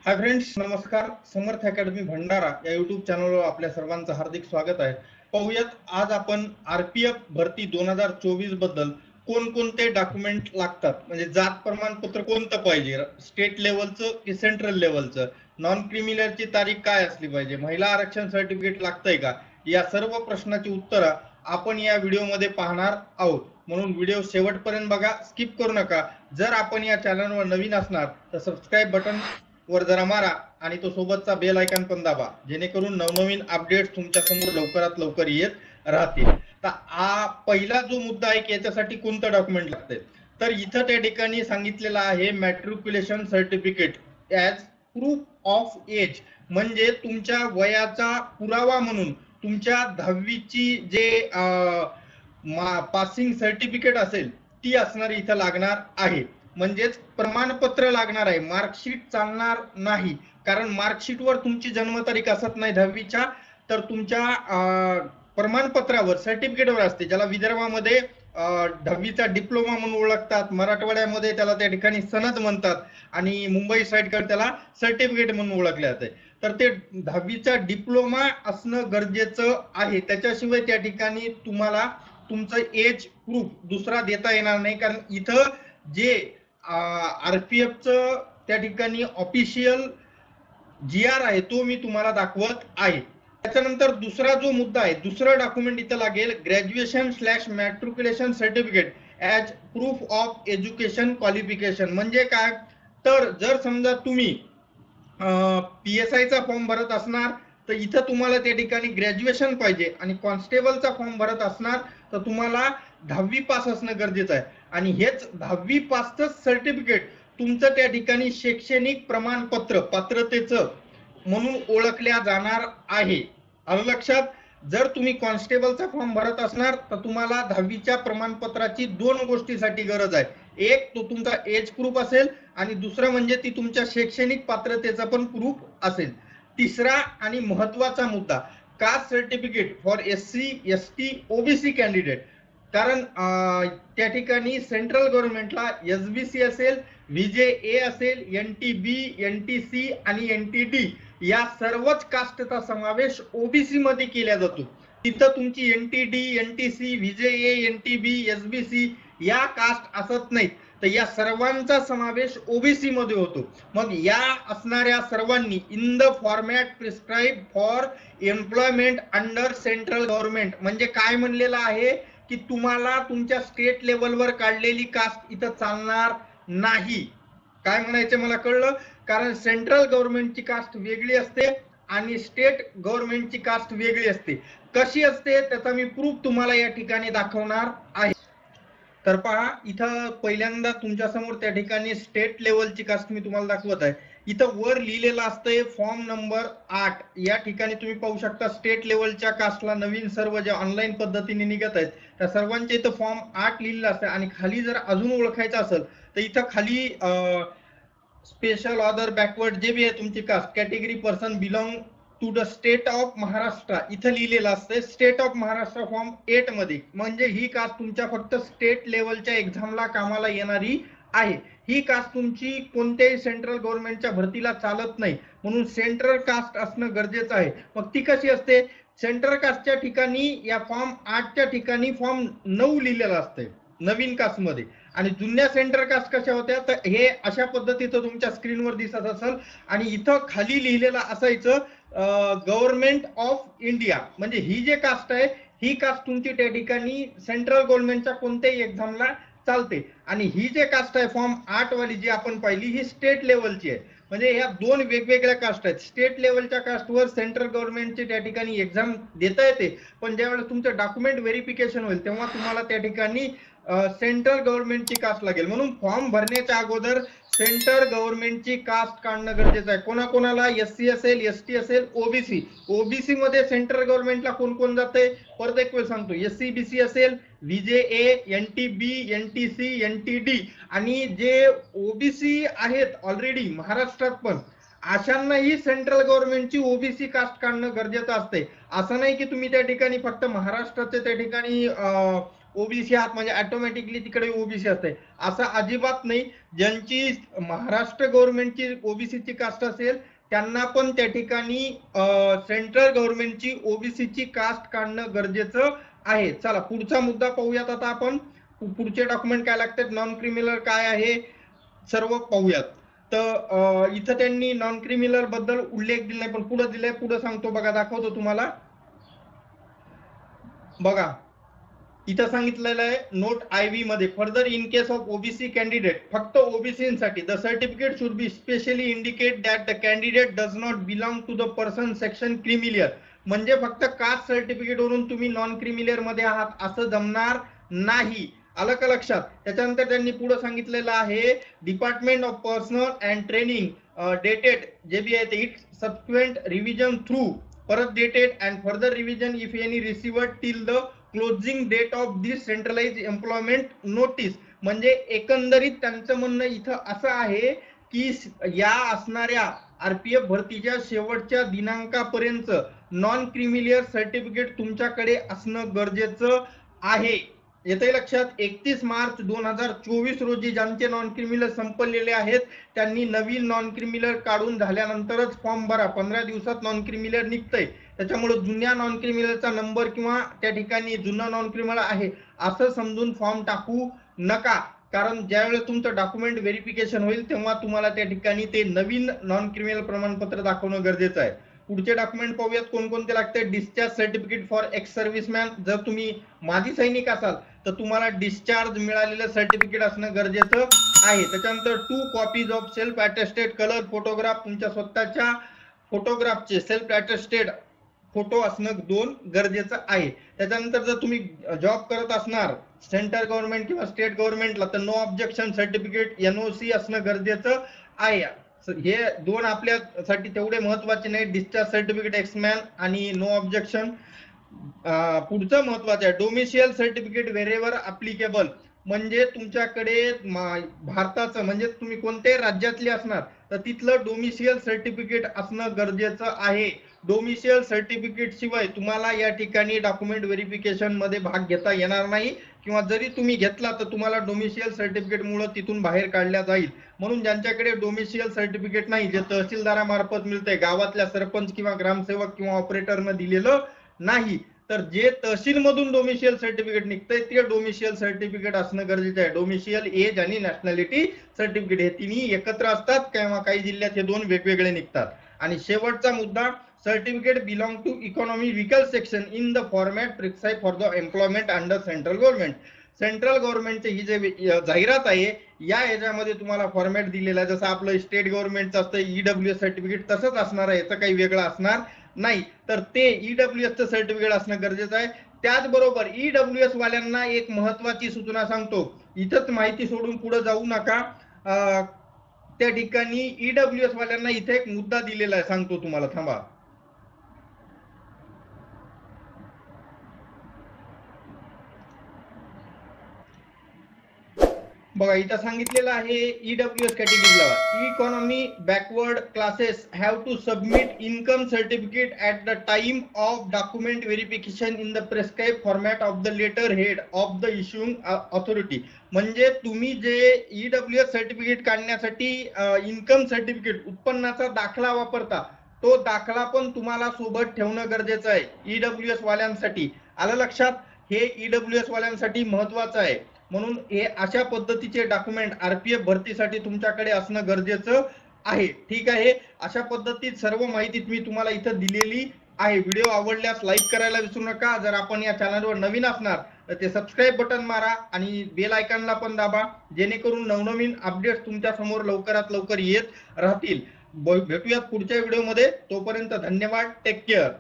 Hi friends, नमस्कार. समर्थ academy Bhandara या YouTube चॅनलवर आपल्या सर्वांचं हार्दिक स्वागत आहे. पाहूयात आज आपण आरपीएफ भरती 2024 बद्दल कोणकोणते डॉक्युमेंट लागतात, म्हणजे जात प्रमाणपत्र कोणतं पाहिजे, स्टेट लेवलचं की सेंट्रल लेवलचं, नॉन क्रिमिनलची तारीख काय असली पाहिजे, महिला आरक्षण सर्टिफिकेट लागतंय का, या सर्व प्रश्नाची उत्तरं आपण या व्हिडिओमध्ये पाहणार आहोत. म्हणून व्हिडिओ शेवटपर्यंत बघा, स्किप करू नका. जर आपण या चॅनलवर नवीन असणार तर सबस्क्राईब बटन वर जरा मारा आणि तो सोबतचा बेल आयकॉन पण दाबा, जेणेकरून नवनवीन अपडेट्स तुमच्या समोर लवकरात लवकर येत राहतील. तर हा पहिला जो मुद्दा आहे की याच्यासाठी कोणतं डॉक्युमेंट लागतंय, तर इथं त्या ठिकाणी सांगितलेलं आहे matriculation certificate as proof of age, म्हणजे तुमच्या वयाचा पुरावा म्हणून तुमच्या 10वीची जे पासिंग सर्टिफिकेट असेल ती असणारी इथं लागणार आहे. म्हणजेच प्रमाणपत्र लागणार आहे, मार्कशीट चालणार नाही. कारण मार्कशीटवर तुमची जन्मतारीख असत नाही 10वीच्या, तर तुमच्या प्रमाणपत्रावर सर्टिफिकेटवर असते, ज्याला विदर्भामध्ये 10वीचा डिप्लोमा म्हणून ओळखतात, मराठवाड्यामध्ये त्याला त्या ठिकाणी सनद म्हणतात आणि मुंबई साईडकडे त्याला सर्टिफिकेट म्हणून ओळखले जाते. तर ते 10वीचा डिप्लोमा असणं गरजेचं आहे, त्याच्याशिवाय त्या ठिकाणी तुम्हाला तुमचं एज प्रूफ दुसरा देता येणार नाही. कारण इथं जे आरपीएफचं त्या ठिकाणी ऑफिशियल GR आहे तो मी तुम्हाला दाखवत आहे. त्याच्यानंतर दुसरा जो मुद्दा आहे, दुसरं डॉक्युमेंट इथं लागेल graduation matriculation certificate as proof of education qualification. म्हणजे काय, तर जर समजा तुम्ही PSIचा फॉर्म भरत असणार तर इथं तुम्हाला त्या ठिकाणी ग्रॅज्युएशन पाहिजे, आणि कॉन्स्टेबलचा फॉर्म भरत असणार तर तुम्हाला 10वी पास असणं गरजेचं आहे. आणि हेच 10वी पासचं सर्टिफिकेट तुमचं त्या ठिकाणी शैक्षणिक प्रमाणपत्र पात्रतेचं म्हणून ओळखल्या जाणार आहे. आलं लक्षात? जर तुम्ही कॉन्स्टेबलचा फॉर्म भरत असणार तर तुम्हाला 10वीच्या प्रमाणपत्राची दोन गोष्टीसाठी गरज आहे. एक, तो तुमचा एज प्रूफ असेल, आणि दुसरं म्हणजे ती तुमच्या शैक्षणिक पात्रतेचा पण प्रूफ असेल. तिसरा आणि महत्वाचा मुद्दा, caste certificate for SC ST OBC candidate. कारण त्या ठिकाणी सेंट्रल गव्हर्नमेंटला SBC असेल, VJA असेल, NTB, NTC आणि NTD या सर्वच कास्टचा समावेश ओबीसी मध्ये केला जातो. तिथं तुमची NTD, NTC, VJA, NTB, SBC या कास्ट असत नाहीत, तर या सर्वांचा समावेश ओबीसी मध्ये होतो. मग या असणाऱ्या सर्वांनी in the format prescribe for employment under central government, म्हणजे काय म्हणलेलं आहे की तुम्हाला तुमच्या स्टेट लेवलवर काढलेली कास्ट इथं चालणार नाही. काय म्हणायचं मला कळलं? कारण सेंट्रल गव्हर्नमेंटची कास्ट वेगळी असते आणि स्टेट गव्हर्नमेंटची कास्ट वेगळी असते. कशी असते त्याचा मी प्रूफ तुम्हाला या ठिकाणी दाखवणार आहे. तर पहा, इथं पहिल्यांदा तुमच्या समोर त्या ठिकाणी स्टेट लेवलची कास्ट मी तुम्हाला दाखवत आहे. इथं वर लिहिलेलं असतंय फॉर्म नंबर 8. या ठिकाणी तुम्ही पाहू शकता स्टेट लेवलच्या कास्टला नवीन सर्व जे ऑनलाईन पद्धतीने निघत आहेत त्या सर्वांच्या इथं फॉर्म 8 लिहिलेलं असतं. आणि खाली जर अजून ओळखायचं असेल तर इथं खाली स्पेशल ऑदर बॅकवर्ड जे बी आहे तुमची caste category person belong to the state of Maharashtra इथं लिहिलेलं असतं स्टेट ऑफ महाराष्ट्र फॉर्म 8 मध्ये. म्हणजे ही कास्ट तुमच्या फक्त स्टेट लेवलच्या एक्झामला कामाला येणारी आहे. ही कास्ट तुमची कोणत्याही सेंट्रल गव्हर्नमेंटच्या भरतीला चालत नाही, म्हणून सेंट्रल कास्ट असणं गरजेचं आहे. मग ती कशी असते? सेंट्रल कास्टच्या ठिकाणी या फॉर्म 8च्या ठिकाणी फॉर्म 9 लिहिलेलं असतंय नवीन कास्ट मध्ये. आणि जुन्या सेंट्रल कास्ट कशा होत्या, तर हे अशा पद्धतीचं तुमच्या स्क्रीनवर दिसत असेल. आणि इथं खाली लिहिलेलं असायचं गव्हर्नमेंट ऑफ इंडिया. म्हणजे ही जे कास्ट आहे ही कास्ट तुमची त्या ठिकाणी सेंट्रल गव्हर्नमेंटच्या कोणत्याही एक्झामला चालते. आणि ही जे कास्ट आहे फॉर्म 8 वाली जी आपण पाहिली ही स्टेट लेवलची आहे. म्हणजे ह्या दोन वेगवेगळ्या कास्ट आहेत. स्टेट लेवलच्या कास्टवर सेंट्रल गव्हर्नमेंटची त्या ठिकाणी एक्झाम देता येते, पण ज्यावेळेस तुमचं डॉक्युमेंट व्हेरिफिकेशन होईल तेव्हा तुम्हाला त्या ठिकाणी सेंट्रल गव्हर्नमेंटची कास्ट लागेल. म्हणून फॉर्म भरण्याच्या अगोदर सेंट्रल गव्हर्नमेंटची कास्ट काढणं गरजेचं आहे. कोणाकोणाला? SC असेल, ST असेल, OBC. OBC मध्ये सेंट्रल गव्हर्नमेंटला कोण कोण जाते परत एक वेळ सांगतो. SC BC असेल, VJA, NTB, NTC, NTD. आणि जे OBC आहेत ऑलरेडी महाराष्ट्रात पण, अशांनाही सेंट्रल गव्हर्नमेंटची OBC कास्ट काढणं गरजेचं असते. असं नाही की तुम्ही त्या ठिकाणी फक्त महाराष्ट्राचे त्या ठिकाणी ओबीसी आहात म्हणजे ऑटोमॅटिकली तिकडे ओबीसी असते, असं अजिबात नाही. ज्यांची महाराष्ट्र गव्हर्नमेंटची ओबीसीची कास्ट असेल त्यांना पण त्या ठिकाणी सेंट्रल गव्हर्नमेंटची ओबीसीची कास्ट काढणं गरजेचं आहे. चला पुढचा मुद्दा पाहूयात आता आपण. पुढचे डॉक्युमेंट काय लागतात, नॉन क्रिमिनल काय आहे सर्व पाहूयात. तर इथं त्यांनी नॉन क्रिमिनल बद्दल उल्लेख दिला नाही, पण पुढे दिलाय, पुढे सांगतो बघा, दाखवतो तुम्हाला बघा. इथं सांगितलेलं आहे नोट IV मध्ये, further in case of OBC candidate, फक्त ओबीसीसाठी the certificate should be specially indicate that the candidate does not belong to the person section creamy layer. म्हणजे फक्त कास्ट सर्टिफिकेट वरून तुम्ही नॉन क्रिमिलियर मध्ये आहात असं जमणार नाही. आलं का लक्षात. त्याच्यानंतर त्यांनी पुढे सांगितलेलं आहे department of personnel and training dated जे बी आहे ते इट सबसिक्वेंट रिव्हिजन थ्रू परत dated and further revision if any received till the closing date of this centralise employment notice. म्हणजे एकंदरीत त्यांचं म्हणणं इथं असं आहे की या असणाऱ्या आरपीएफ भरतीच्या शेवटच्या दिनांकापर्यंत नॉन क्रिमिलियर सर्टिफिकेट तुमच्याकडे असणं गरजेचं आहे. येते लक्षात. 31 मार्च 2024 रोजी ज्यांचे नॉन क्रिमिनल संपलेले आहेत त्यांनी नवीन नॉन क्रिमिनल काढून झाल्यानंतरच फॉर्म भरा. 15 दिवसात नॉन क्रिमिनल निघतंय, त्याच्यामुळे जुन्या नॉन क्रिमिनलचा नंबर किंवा त्या ठिकाणी जुना नॉन क्रिमिनल आहे असं समजून फॉर्म टाकू नका. कारण ज्यावेळेस तुमचं डॉक्युमेंट व्हेरिफिकेशन होईल तेव्हा तुम्हाला त्या ठिकाणी ते नवीन नॉन क्रिमिनल प्रमाणपत्र दाखवणं गरजेचं आहे. पुढचे डॉक्युमेंट पाहूयात कोणकोणते लागते. Discharge certificate for ex serviceman, जर तुम्ही माजी सैनिक असाल तर तुम्हाला डिस्चार्ज मिळालेलं सर्टिफिकेट असणं गरजेचं आहे. त्याच्यानंतर 2 copies of self attested colour photograph, तुमच्या स्वतःच्या फोटोग्राफचे सेल्फ अटेस्टेड फोटो असणं 2 गरजेचं आहे. त्याच्यानंतर जर तुम्ही जॉब करत असणार सेंट्रल गव्हर्नमेंट किंवा स्टेट गव्हर्नमेंटला तर नो ऑब्जेक्शन सर्टिफिकेट NOC असणं गरजेचं आहे. हे 2 आपल्यासाठी तेवढे महत्वाचे नाही, डिस्चार्ज सर्टिफिकेट एक्समॅन आणि नो ऑब्जेक्शन. पुढचं महत्वाचं आहे डोमिशियल सर्टिफिकेट व्हेरेवर ऍप्लिकेबल. म्हणजे तुमच्याकडे भारताचं म्हणजे तुम्ही कोणत्याही राज्यातले असणार तर तिथलं डोमिशियल सर्टिफिकेट असणं गरजेचं आहे. डोमिशियल सर्टिफिकेट शिवाय तुम्हाला या ठिकाणी डॉक्युमेंट व्हेरिफिकेशन मध्ये भाग घेता येणार नाही, किंवा जरी तुम्ही घेतला तर तुम्हाला डोमिशियल सर्टिफिकेट मुळे तिथून बाहेर काढल्या जाईल. म्हणून ज्यांच्याकडे डोमिशियल सर्टिफिकेट नाही, जे तहसीलदारामार्फत मिळते, गावातल्या सरपंच किंवा ग्रामसेवक किंवा ऑपरेटरनं दिलेलं नाही, तर जे तहसील मधून डोमिशियल सर्टिफिकेट निघतंय ते डोमिशियल सर्टिफिकेट असणं गरजेचं आहे. डोमिशियल, एज आणि नॅशनॅलिटी सर्टिफिकेट हे तिन्ही एकत्र असतात किंवा काही जिल्ह्यात हे 2 वेगवेगळे निघतात. आणि शेवटचा मुद्दा certificate belong to economy vehicle section in the format prescribe for the employment under central government. Central गव्हर्नमेंटची ही जे जाहिरात आहे या याच्यामध्ये तुम्हाला फॉर्मॅट दिलेला आहे. जसं आपलं स्टेट गव्हर्नमेंटचं असतं EWS सर्टिफिकेट तसंच असणार आहे, याचं काही वेगळं असणार नाही. तर ते EWS सर्टिफिकेट असणं गरजेचं आहे. त्याचबरोबर EWS वाल्यांना एक महत्वाची सूचना सांगतो, इथंच माहिती सोडून पुढे जाऊ नका. त्या ठिकाणी EWS वाल्यांना इथे एक मुद्दा दिलेला आहे, सांगतो तुम्हाला, थांबा. बघा इथं सांगितलेलं आहे EWS कॅटेगरीला economy backward classes have to submit income certificate at the time of document verification in the prescribe format of the letterhead of the issuing authority. म्हणजे तुम्ही जे EWS सर्टिफिकेट काढण्यासाठी इन्कम सर्टिफिकेट उत्पन्नाचा दाखला वापरता तो दाखला पण तुम्हाला सोबत ठेवणं गरजेचं आहे EWS वाल्यांसाठी. आलं लक्षात. हे EWS वाल्यांसाठी महत्वाचं आहे. म्हणून हे अशा पद्धतीचे डॉक्युमेंट आरपीएफ भरतीसाठी तुमच्याकडे असणं गरजेचं आहे. ठीक आहे. अशा पद्धतीत सर्व माहिती मी तुम्हाला इथं दिलेली आहे. व्हिडिओ आवडल्यास लाईक करायला विसरू नका. जर आपण या चॅनलवर नवीन असणार तर ते सबस्क्राईब बटन मारा आणि बेल आयकॉनला पण दाबा, जेणेकरून नवनवीन अपडेट्स तुमच्या समोर लवकरात लवकर येत राहतील. भेटूयात पुढच्या व्हिडिओमध्ये. तोपर्यंत धन्यवाद. Take care.